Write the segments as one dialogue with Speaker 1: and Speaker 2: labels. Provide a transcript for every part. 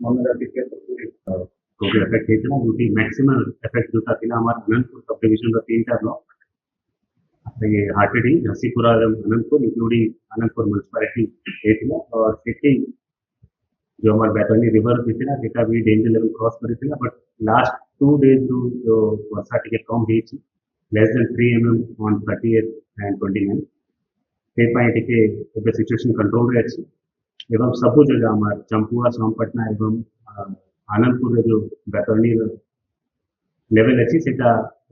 Speaker 1: Monera टिके total effect होता जो मैक्सिमम इफेक्ट जो था हमारा अनंतपुर सब डिविजन तीन टा ब्लॉक ये हाटेडी नरसीपुरा अनंतपुर इंक्लूडिंग अनंतपुर म्यूनिसिपालिटी और सिटी जो हमारे बैतरनी रिवर थी भी डेंजर लेवल क्रॉस करी बट लास्ट 2 days जो वर्षा टी कम हो less than 3 mm on 30th and 29th से सिचुएशन कंट्रोल रे अच्छी एवं सब जगह हमारे चंपुआ सोमपटना एवं आनंदपुर जो बैतरनी लेवल अच्छी से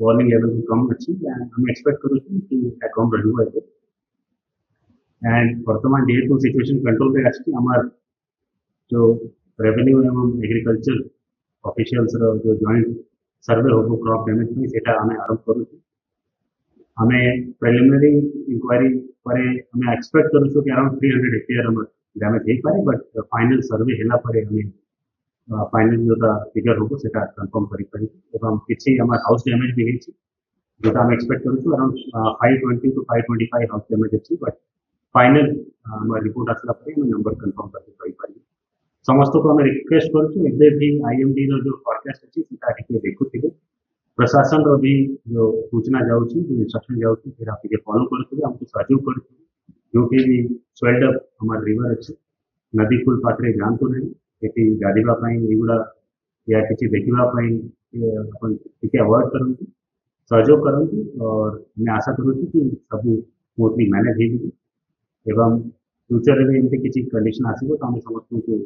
Speaker 1: वार्निंग लेवल कम अच्छी हम एक्सपेक्ट करूँ कि कम रही एंड वर्तमान जेहेतु सिचुएशन कंट्रोल रे अच्छी हमारे जो रेवेन्यू एवं एग्रीकल्चर ऑफिशियल्स जो जॉइंट सर्वे हो क्रॉप डैमेज में से हमें आरंभ करूँ हमें प्रिलिमिनरी इंक्वायरी पर हमें एक्सपेक्ट करूँ कि अराउंड 300 हेक्टेयर हम डैमेज हो पारे बट फाइनल सर्वे है हमें फाइनल जो फिगर हो कन्फर्म कर किसी हमारे हाउस डैमेज भी जो हम एक्सपेक्ट करूँ अराउंड 520 to 525 हाउस डैमेज अच्छी बट फाइनल हमारे रिपोर्ट आसला पर नंबर कन्फर्म करके समस्त को हमें रिक्वेस्ट करूँ एबे भी आईएमडी जो फॉरकास्ट अच्छी देखुए प्रशासन रो भी जो सूचना जाऊँ जो इंस्ट्रक्शन जाऊँ फिर आप फॉलो करुवे हमको सहयोग कर जो भी स्वेल्ड अप हमारे रिवर अच्छे नदी कुल पाखे जानतु नहीं ये गाधीवाई युवा या किसी देखापी अपन टे अवॉइड करती सहयोग करती और मैं आशा करूँ कि सब स्मूथली मैनेज हो फ्यूचर में एमती किसी कंडीशन आसो तो आम समस्त को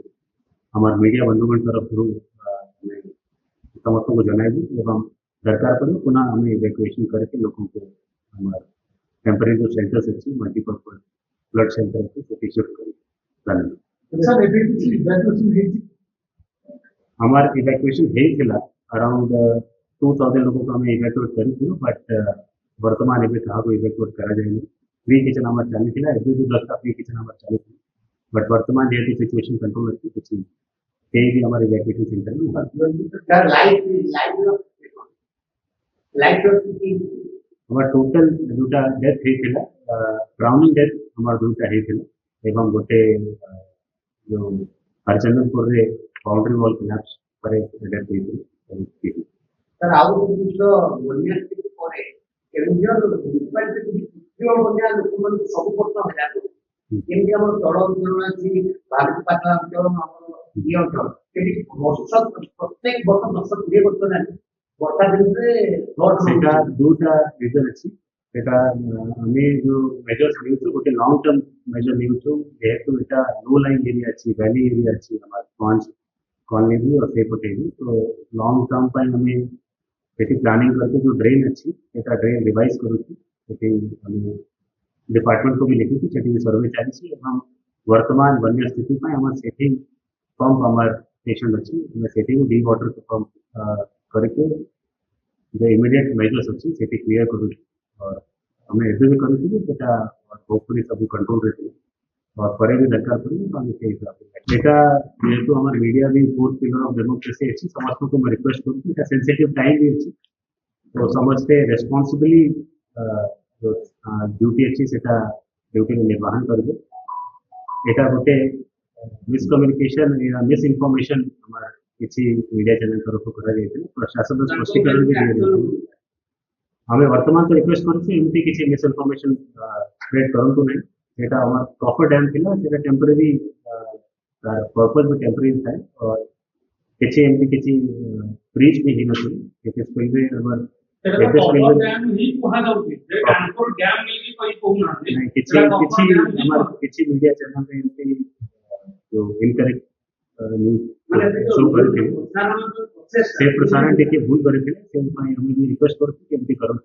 Speaker 1: हमारे मीडिया बंधुगण तरफ समस्त को जनइबू एवं दरकार पड़े पुनः हमें इवैक्यूएशन करके लोगों को हमारे टेम्परेरी जो शेल्टर्स अच्छी मल्टीपर्पज फ्लड शेल्टर अच्छी से शिफ्ट करें हमारे इवैक्यूएशन है अराउंड 2000 लोगों को हमें इवैक्यूएट करी बट वर्तमान एवं क्या इवैक्यूएट करा जाए फ्री किचन हमारे चालू थी एवं भी 10 फ्री किचन हमारे चालू थी बट वर्तमान जेहेतु सिचुएशन कंट्रोल अच्छी कुछ कहीं भी हमारे इवैक्यूएशन सेंटर में हमारे टोटल दूटा डेथ होता ड्राउनिंग डेथ हमारे दूटा होता एवं गोटे जो हरचंदनपुर रे बाउंड्री वॉल कोलैप्स पर डेथ होती
Speaker 2: सर आउ जो बन्या स्थिति परे केंद्र म्युनिसिपालिटी जो बन्या लोकमन सब प्रश्न होला केमि हम तड़ अंचल अछि भारत पाटा अंचल हम दी अंचल केमि वर्ष प्रत्येक वर्ष 10 वर्ष ना वर्षा दिन रे सेटा
Speaker 1: दूटा रीजन अछि सेटा हमें जो मेजर्स लियो गोटे लॉन्ग टर्म मेजर लियो जेहेतु एटा लो लाइन एरिया अछि वैली एरिया अछि हमार कॉन्स कॉलोनी भी और सेपटे भी तो लॉन्ग टर्म पर हमें ये प्लानिंग करके जो ड्रेन अच्छी एक ड्रेन रिवाइज करूँ डिपार्टमेंट को भी लिखी थी भी सर्वे चली वर्तमान वन्य स्थिति में हमारे सेटिंग पंप हमारे स्टेशन अच्छी सेटिंग डी वाटर पंप करके जो इमीडिएट मेजर्स अच्छी से क्लियर करूँ और हमें एवं भी करूँ होपफुली सब कंट्रोल रहती और पर भी दरकार पड़े तो हम इसे हिसाब से एटा जेहेतु हमारे मीडिया भी फोर्थ पिलर ऑफ डेमोक्रेसी अच्छी समस्त को मैं रिक्वेस्ट करूँ सेंसिटिव टाइम भी अच्छी तो समझते रेस्पॉन्सिबली जो ड्यूटी अच्छी से ड्यूटी निर्वहन करेंगे एटा गोटे मिसकम्युनिकेशन या मिस इनफॉरमेशन हमारा किसी मीडिया चैनल तरफ करा प्रशासन स्पष्टीकरण भी दिए हमें वर्तमान तो रिक्वेस्ट करूँ एमती किसी मिस इनफॉरमेशन स्प्रेड करूँ नहीं सेटा हमारा प्रॉपर डैम थिला सेटा टेम्परेरी पर्पस में टेम्परेरी था और किसी एमती किसी ब्रीच भी ही नथी किसी स्पिलवे अगर किसी मीडिया चैनल में एमती जो इनकरेक्ट न्यूज शो करते से प्रसारण देखिए भूल करते हमें भी रिक्वेस्ट करते एमती करूँ